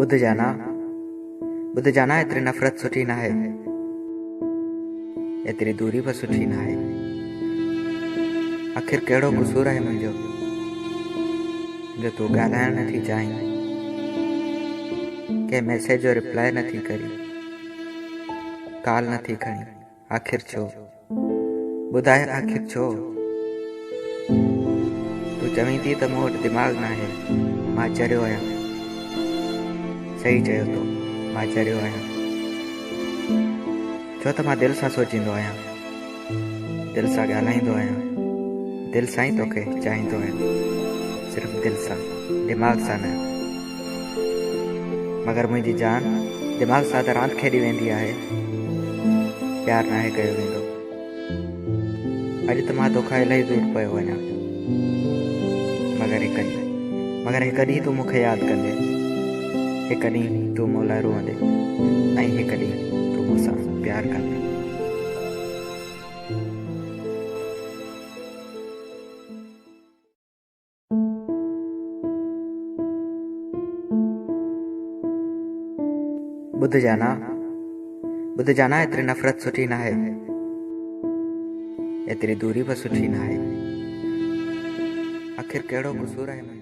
बुध जाना एतरी नफ़रत सुठी ना है, एतरी दूरी भी सुठी ना है। आखिर कहिड़ो क़सूर आहे मुंहिंजो जो तूं ॻाल्हाइण नथी चाहीं, कंहिं मैसेज जो रिप्लाई नथी करी, कॉल नथी खणी। आखिर छो? ॿुधाए आखिर छो? तूं चवीं थी त मूं वटि दिमाग़ न आहे, मां चरियो आहियां। सही चयो तो, मां चरियो आहियां। छो त मां दिलि सां सोचींदो आहियां, दिलि सां ॻाल्हाईंदो आहियां, दिलि सां ई तोखे चाहींदो आहियां। सिर्फ़ु दिलि सां, दिमाग़ सां न। मगर मुंहिंजी जान दिमाग़ सां त रांदि खेॾी वेंदी आहे, प्यार नाहे कयो वेंदो। अॼु त मां तोखां इलाही दूर पियो वञां, मगर हिकु ॾींहुं तूं मूंखे यादि कंदे, हिकु ॾींहुं तूं मूं लाइ रोअंदे, ऐं हिकु ॾींहुं तूं मूंसां प्यार कंदे। बुध जाना एतरी नफ़रत सुठी ना है, एतरी दूरी भी सुठी ना है। आखिर कहिड़ो क़सूर आहे मुंहिंजो?